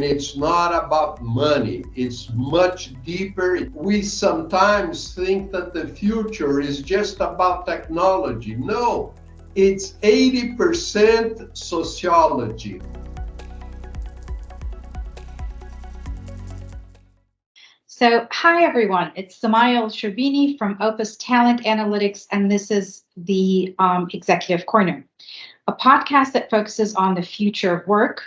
it's not about money. It's much deeper. We sometimes think that the future is just about technology. No, it's 80% sociology. So, hi everyone, it's Samaya Sherbini from Opus Talent Analytics, and this is the Executive Corner, a podcast that focuses on the future of work.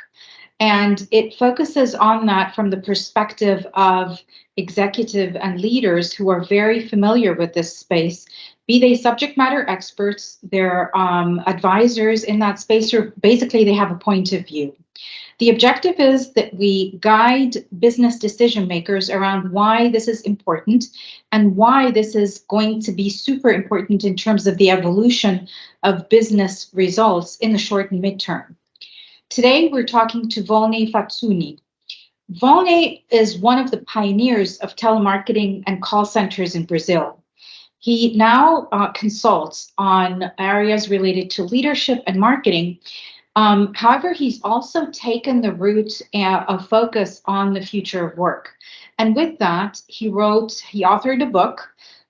And it focuses on that from the perspective of executive and leaders who are very familiar with this space, be they subject matter experts, they're advisors in that space, or basically they have a point of view. The objective is that we guide business decision makers around why this is important and why this is going to be super important in terms of the evolution of business results in the short and midterm. Today, we're talking to Volney Faustini. Volney is one of the pioneers of telemarketing and call centers in Brazil. He now consults on areas related to leadership and marketing. However, he's also taken the route of focus on the future of work. And with that, he authored a book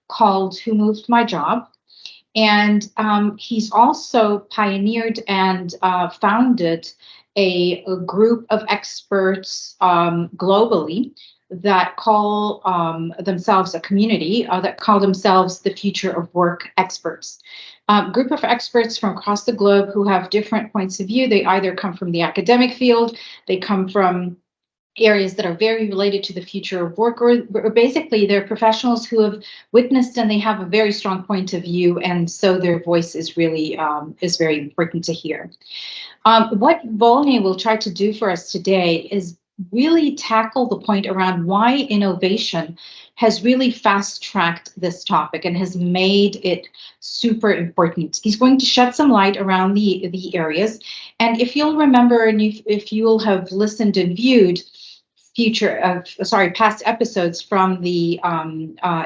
called Who Moved My Job? And he's also pioneered and founded a group of experts globally that call themselves a community, that call themselves the Future of Work experts. Group of experts from across the globe who have different points of view. They either come from the academic field, they come from areas that are very related to the future of work, or basically they're professionals who have witnessed and they have a very strong point of view, and so their voice is really is very important to hear. What Volney will try to do for us today is really tackle the point around why innovation has really fast-tracked this topic and has made it super important. He's going to shed some light around the areas. And if you'll remember, and if you'll have listened and viewed past episodes from the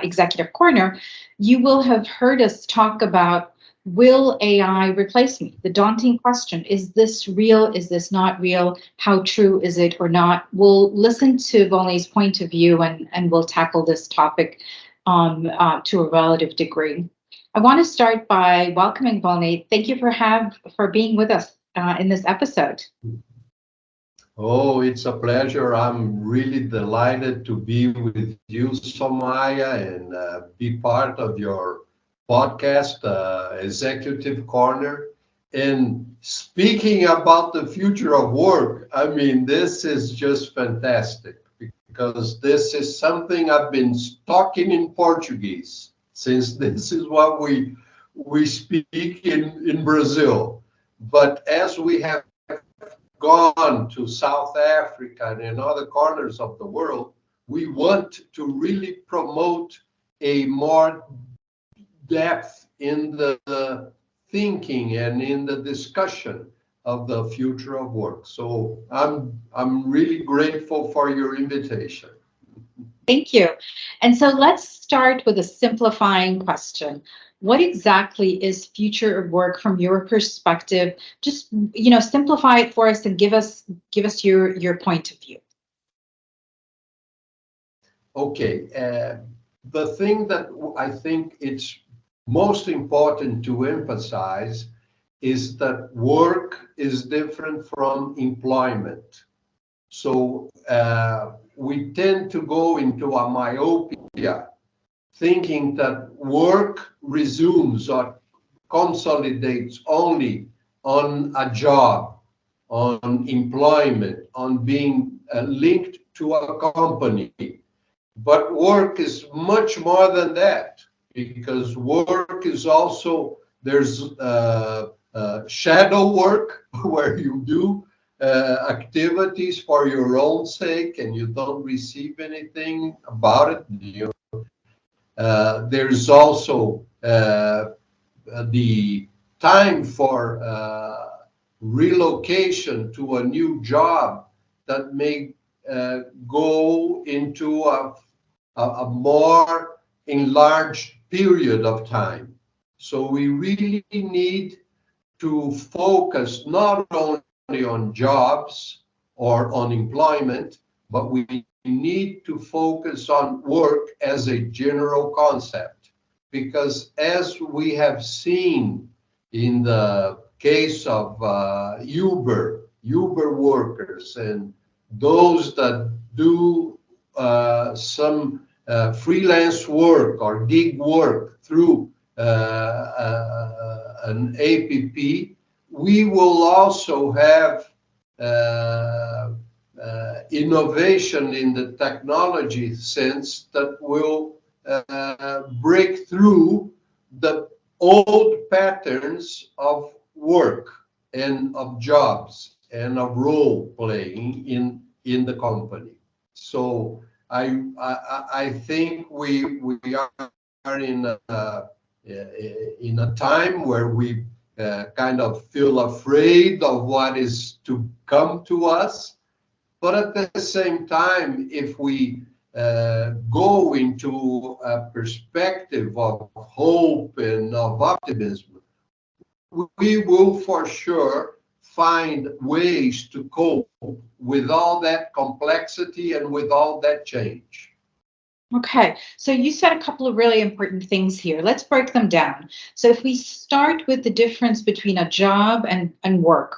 Executive Corner, you will have heard us talk about, will AI replace me? The daunting question, is this real? Is this not real? How true is it or not? We'll listen to Volney's point of view, and we'll tackle this topic to a relative degree. I want to start by welcoming Volney. Thank you for being with us in this episode. Oh, it's a pleasure. I'm really delighted to be with you, Somaya, and be part of your podcast, Executive Corner. And speaking about the future of work, I mean, this is just fantastic because this is something I've been talking in Portuguese since this is what we speak in Brazil. But as we have gone to South Africa and in other corners of the world, we want to really promote a more depth in the thinking and in the discussion of the future of work. So I'm really grateful for your invitation. Thank you. And so let's start with a simplifying question. What exactly is future of work from your perspective? Just, simplify it for us and give us your point of view. Okay, the thing that I think it's most important to emphasize is that work is different from employment. So we tend to go into a myopia, thinking that work resumes or consolidates only on a job, on employment, on being linked to a company. But work is much more than that, because work is also, there's shadow work where you do activities for your own sake and you don't receive anything about it. There's also the time for relocation to a new job that may go into a more enlarged period of time. So we really need to focus not only on jobs, or unemployment, but we need to focus on work as a general concept. Because as we have seen in the case of Uber workers, and those that do some freelance work or gig work through an app, we will also have innovation in the technology sense that will break through the old patterns of work and of jobs and of role playing in the company. So I think we are in a time where we kind of feel afraid of what is to come to us. But at the same time, if we go into a perspective of hope and of optimism, we will for sure find ways to cope with all that complexity and with all that change. Okay, so you said a couple of really important things here. Let's break them down. So if we start with the difference between a job and work,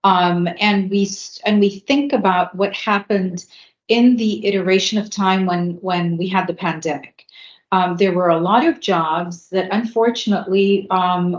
and we think about what happened in the iteration of time when we had the pandemic, there were a lot of jobs that unfortunately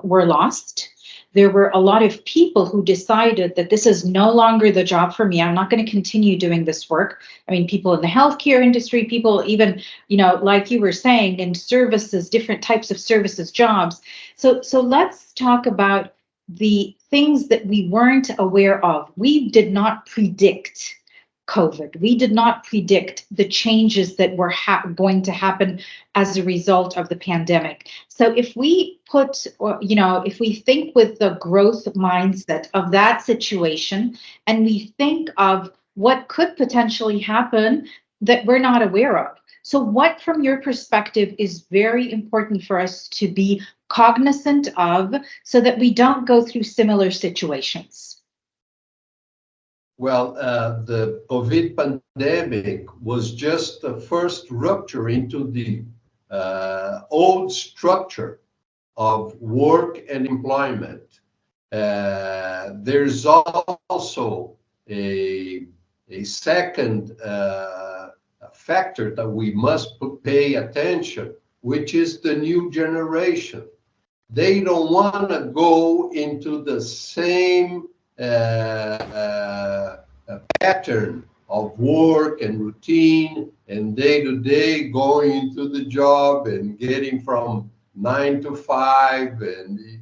were lost. There were a lot of people who decided that this is no longer the job for me. I'm not going to continue doing this work. I mean, people in the healthcare industry, people even, like you were saying, in services, different types of services jobs. So let's talk about the things that we weren't aware of. We did not predict COVID. We did not predict the changes that were going to happen as a result of the pandemic. So if we if we think with the growth mindset of that situation, and we think of what could potentially happen that we're not aware of. So what, from your perspective, is very important for us to be cognizant of so that we don't go through similar situations? Well, the COVID pandemic was just the first rupture into the old structure of work and employment. There's also a, a second factor that we must pay attention, which is the new generation. They don't want to go into the same pattern of work and routine and day to day, going into the job and getting from 9 to 5. And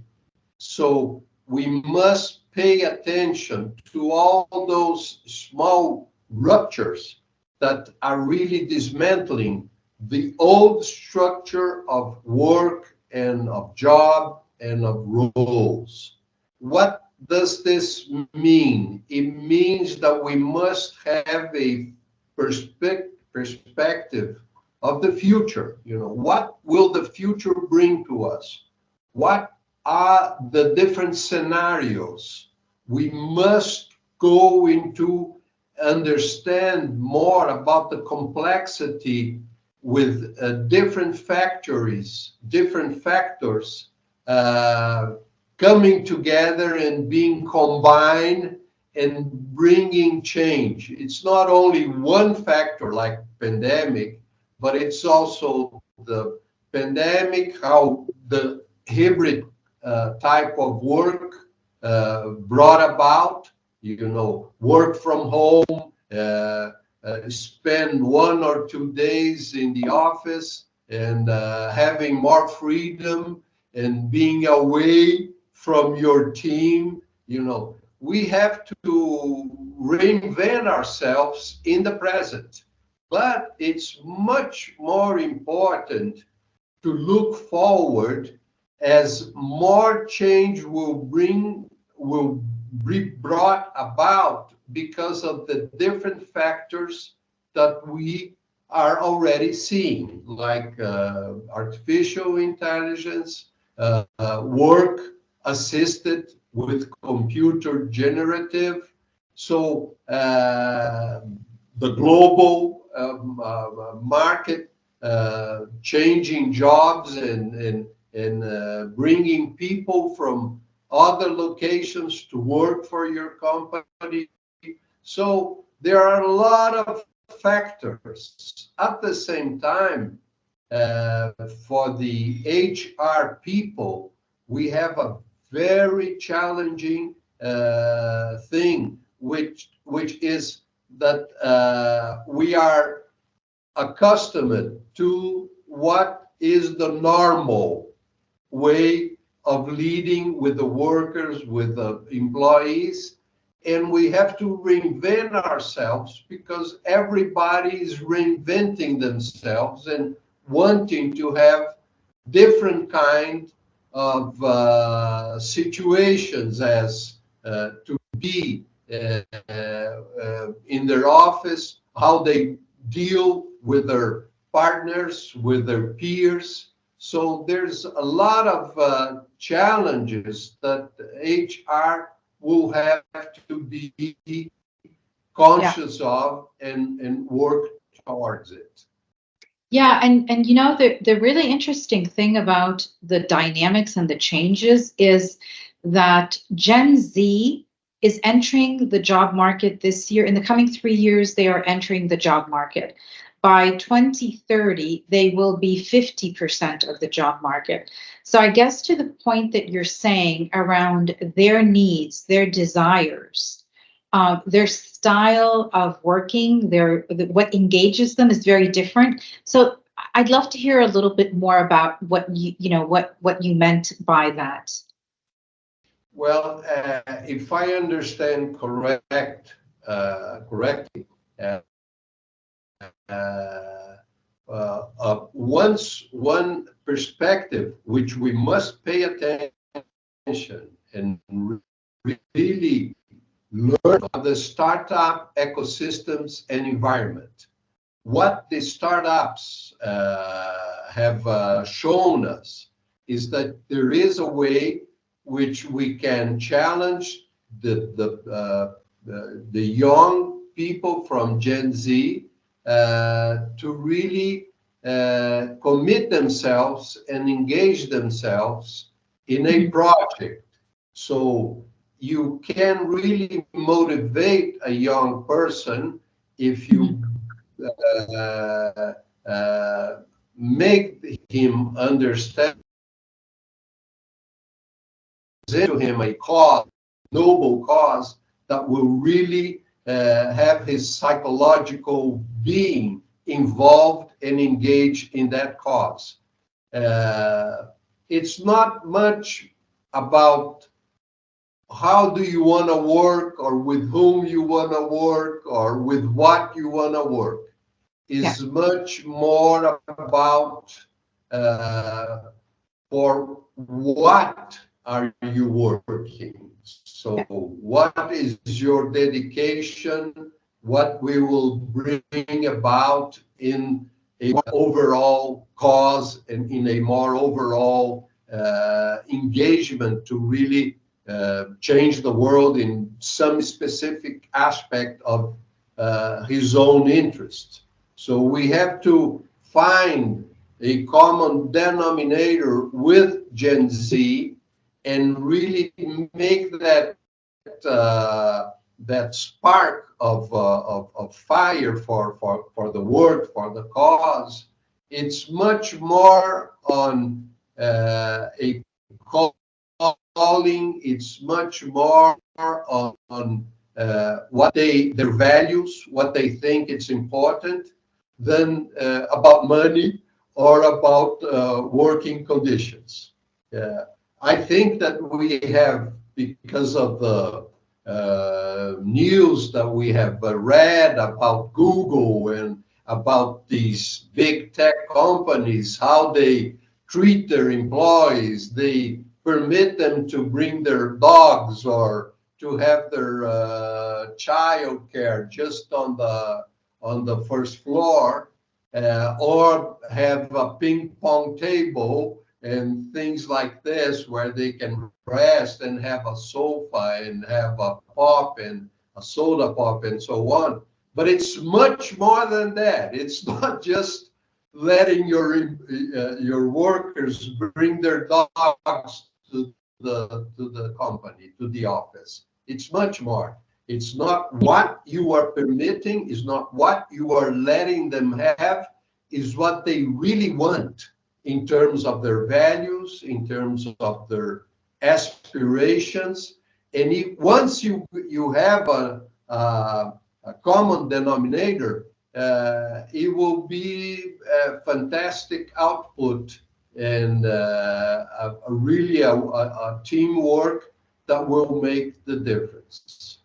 so we must pay attention to all those small ruptures that are really dismantling the old structure of work and of job and of roles. What does this mean? It means that we must have a perspective of the future. What will the future bring to us? What are the different scenarios? We must go into understand more about the complexity with different factors coming together and being combined and bringing change. It's not only one factor like pandemic, but it's also the pandemic, how the hybrid type of work brought about, work from home, spend 1 or 2 days in the office and having more freedom and being away from your team. We have to reinvent ourselves in the present, but it's much more important to look forward as more change will be brought about because of the different factors that we are already seeing, like artificial intelligence, work assisted with computer generative, So the global market, changing jobs and bringing people from other locations to work for your company. So there are a lot of factors. At the same time, for the HR people, we have a very challenging thing, which is that we are accustomed to what is the normal way of leading with the workers, with the employees. And we have to reinvent ourselves because everybody is reinventing themselves and wanting to have different kind of situations as to be in their office, how they deal with their partners, with their peers. So there's a lot of challenges that HR will have to be Yeah. conscious of and work towards it. Yeah, and you know the really interesting thing about the dynamics and the changes is that Gen Z is entering the job market this year. In the coming 3 years, they are entering the job market. By 2030, they will be 50% of the job market. So I guess to the point that you're saying around their needs, their desires, their style of working, what engages them is very different. So I'd love to hear a little bit more about what you meant by that. Well, if I understand correctly, uh, one perspective which we must pay attention and really learn about the startup ecosystems and environment. What the startups have shown us is that there is a way which we can challenge the young people from Gen Z to really commit themselves and engage themselves in a Mhm. project. So you can really motivate a young person if Mhm. you uh, uh, make him understand, to him a cause, noble cause that will really have his psychological being involved and engaged in that cause. Uh, it's not much about how do you want to work or with whom you want to work or with what you want to work. Yeah. Is much more about for what are you working? So Yeah. what is your dedication? What we will bring about in a overall cause and in a more overall engagement to really change the world in some specific aspect of his own interest. So we have to find a common denominator with Gen Z and really make that spark of fire for the work, for the cause. It's much more on a calling. It's much more on what their values, what they think it's important, than about money or about working conditions. Yeah. I think that we have, because of the news that we have read about Google and about these big tech companies, how they treat their employees, they permit them to bring their dogs or to have their child care just on the first floor, or have a ping pong table and things like this where they can rest and have a sofa and have a pop and a soda pop and so on. But it's much more than that. It's not just letting your workers bring their dogs to the company, to the office. It's much more. It's not what you are permitting, it's not what you are letting them have, is what they really want in terms of their values, in terms of their aspirations. And once you have a common denominator, it will be a fantastic output and really a teamwork that will make the difference.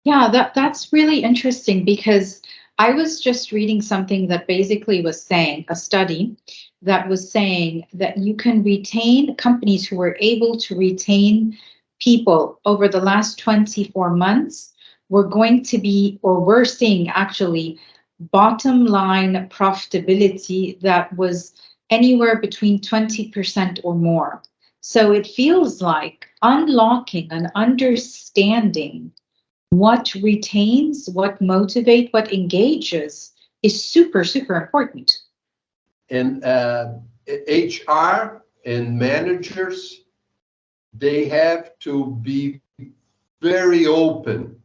Yeah, that's really interesting because I was just reading something that basically was saying, a study that was saying that you can retain companies who were able to retain people over the last 24 months. We're going to be, or we're seeing actually bottom line profitability that was anywhere between 20% or more. So it feels like unlocking and understanding what retains, what motivates, what engages is super, super important. And HR and managers, they have to be very open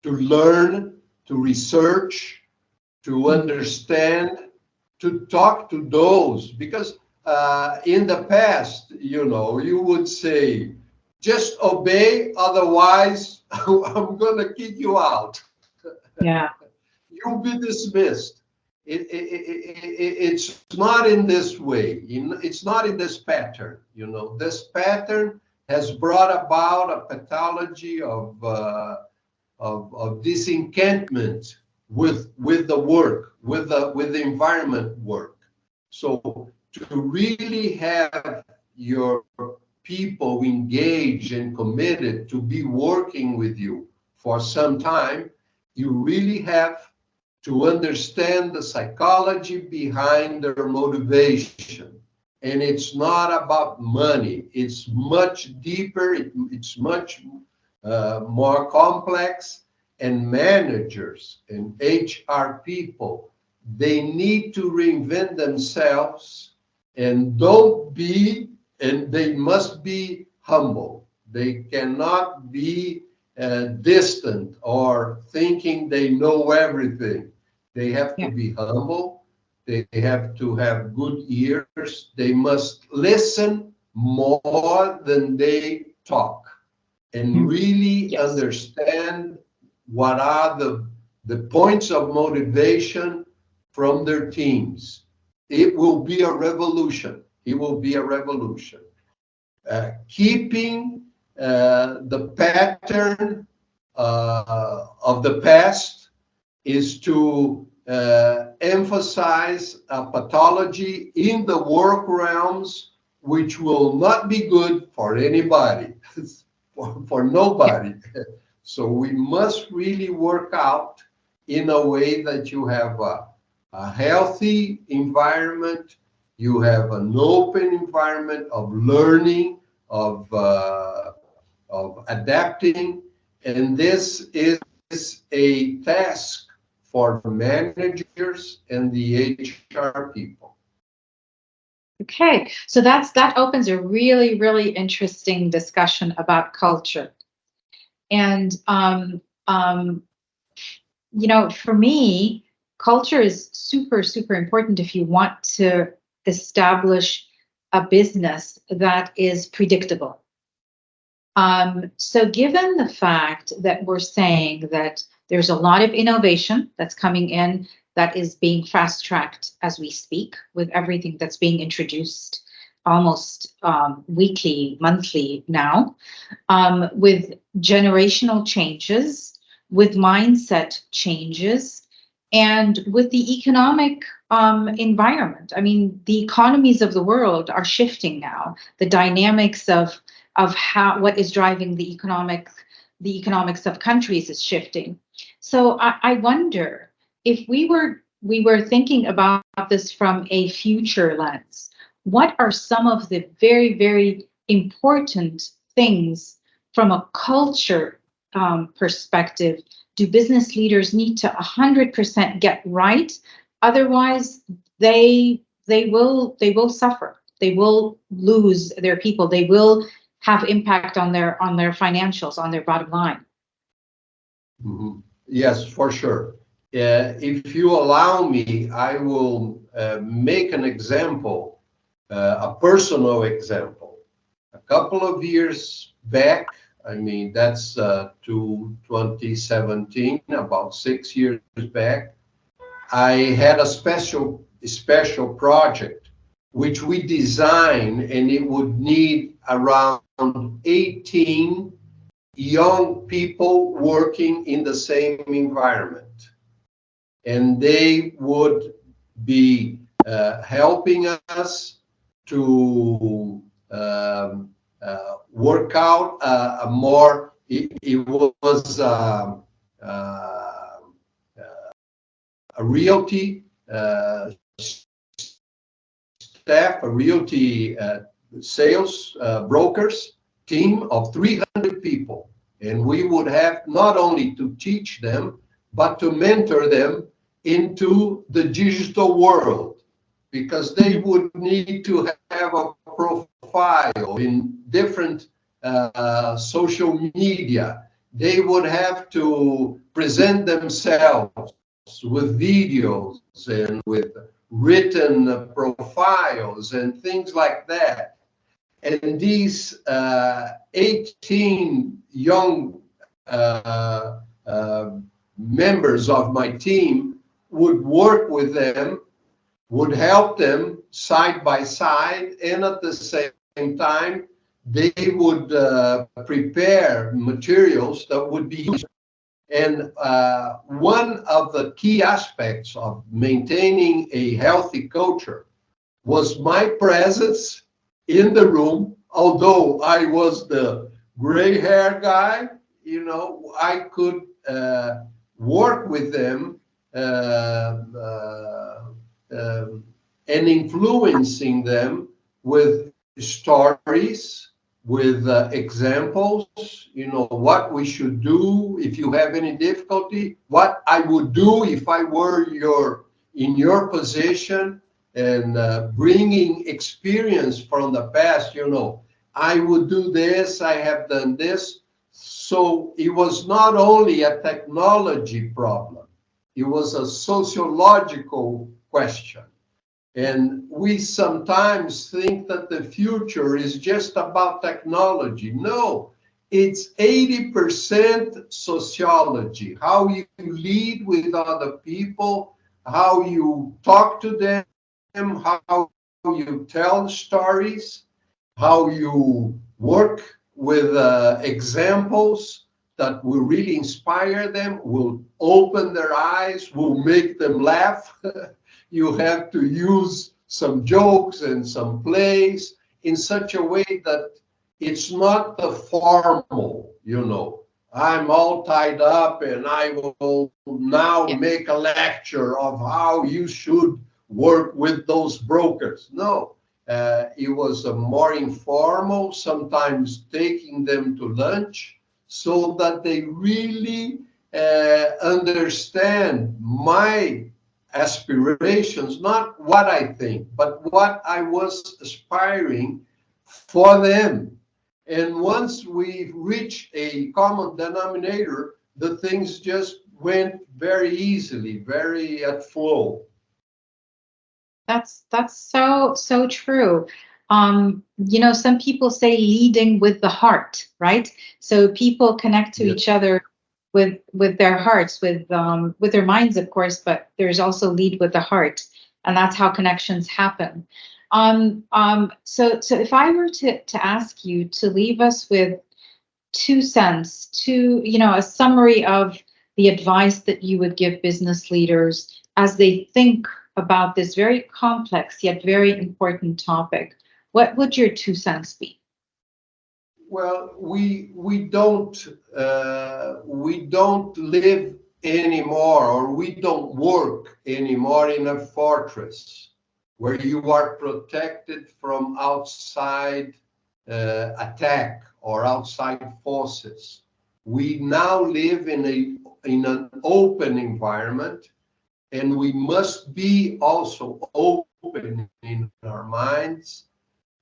to learn, to research, to understand, to talk to those. Because in the past, you would say, just obey, otherwise I'm going to kick you out. Yeah. You'll be dismissed. It's not in this way. It's not in this pattern. This pattern has brought about a pathology of disenchantment with the work, with the environment work. So to really have your people engaged and committed to be working with you for some time, you really have to understand the psychology behind their motivation. And it's not about money. It's much deeper. It's much more complex. And managers and HR people, they need to reinvent themselves and they must be humble. They cannot be distant or thinking they know everything. They have to Yeah. be humble. They have to have good ears. They must listen more than they talk and really Yes. understand what are the points of motivation from their teams. It will be a revolution. It will be a revolution. Keeping the pattern of the past is to emphasize a pathology in the work realms which will not be good for anybody, for nobody. So we must really work out in a way that you have a healthy environment, you have an open environment of learning, of adapting, and this is a task for managers and the HR people. Okay, so that opens a really, really interesting discussion about culture. And for me, culture is super, super important if you want to establish a business that is predictable. So given the fact that we're saying that there's a lot of innovation that's coming in that is being fast-tracked as we speak, with everything that's being introduced almost weekly, monthly now, with generational changes, with mindset changes, and with the economic environment. I mean, the economies of the world are shifting now. The dynamics of what is driving the economics of countries is shifting. So I wonder if we were thinking about this from a future lens, what are some of the very, very important things from a culture perspective, do business leaders need to 100% get right? Otherwise, they will suffer. They will lose their people. They will have impact on their financials, on their bottom line. Mhm. Yes, for sure. If you allow me, I will make an example, a personal example. A couple of years back, I mean, that's to 2017, about 6 years back, I had a special project which we designed, and it would need around 18 young people working in the same environment. And they would be helping us to work out it was a realty staff, a realty sales brokers team of 300 people. And we would have not only to teach them, but to mentor them into the digital world, because they would need to have a profile in different social media. They would have to present themselves with videos and with written profiles and things like that. And these 18 young members of my team would work with them, would help them side by side, and at the same time, they would prepare materials that would be used. And one of the key aspects of maintaining a healthy culture was my presence in the room. Although I was the gray hair guy, I could work with them and influencing them with stories, with examples, what we should do if you have any difficulty, what I would do if I were in your position, and bringing experience from the past, I would do this, I have done this. So it was not only a technology problem, it was a sociological question. And we sometimes think that the future is just about technology. No, it's 80% sociology, how you lead with other people, how you talk to them, how you tell stories, how you work with examples that will really inspire them, will open their eyes, will make them laugh. You have to use some jokes and some plays in such a way that it's not the formal, I'm all tied up and I will now make a lecture of how you should work with those brokers. No, it was a more informal, sometimes taking them to lunch so that they really understand my aspirations, not what I think, but what I was aspiring for them. And once we reached a common denominator, the things just went very easily, very at flow. That's so true. Some people say leading with the heart, right? So people connect to each Yes. other with their hearts, with their minds, of course, but there's also lead with the heart, and that's how connections happen. So if I were to ask you to leave us with 2 cents, a summary of the advice that you would give business leaders as they think about this very complex yet very important topic, what would your 2 cents be? Well, we don't live anymore, or we don't work anymore in a fortress where you are protected from outside attack or outside forces. We now live in an open environment, and we must be also open in our minds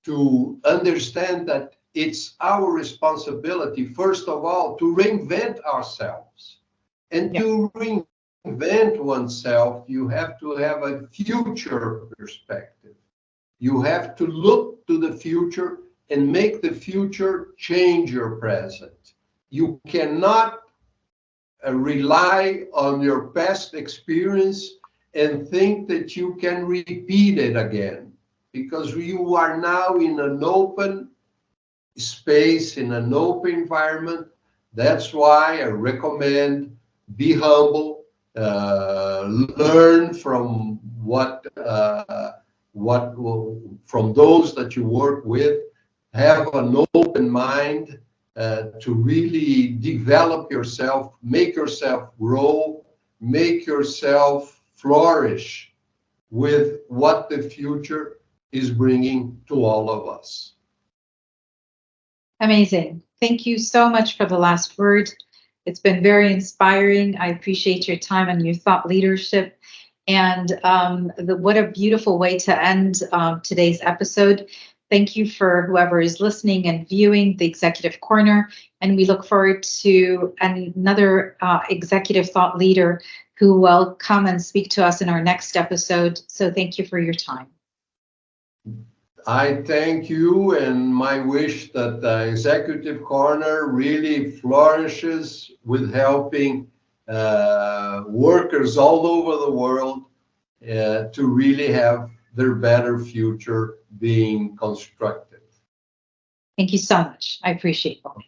to understand that it's our responsibility, first of all, to reinvent ourselves. And Yeah. to reinvent oneself, you have to have a future perspective. You have to look to the future and make the future change your present. You cannot rely on your past experience and think that you can repeat it again, because you are now in an open space, in an open environment. That's why I recommend be humble, learn from what from those that you work with, have an open mind to really develop yourself, make yourself grow, make yourself flourish with what the future is bringing to all of us. Amazing. Thank you so much for the last word. It's been very inspiring. I appreciate your time and your thought leadership. And what a beautiful way to end today's episode. Thank you for whoever is listening and viewing the Executive Corner. And we look forward to another executive thought leader who will come and speak to us in our next episode. So thank you for your time. I thank you, and my wish that the Executive Corner really flourishes with helping workers all over the world to really have their better future being constructed. Thank you so much. I appreciate it.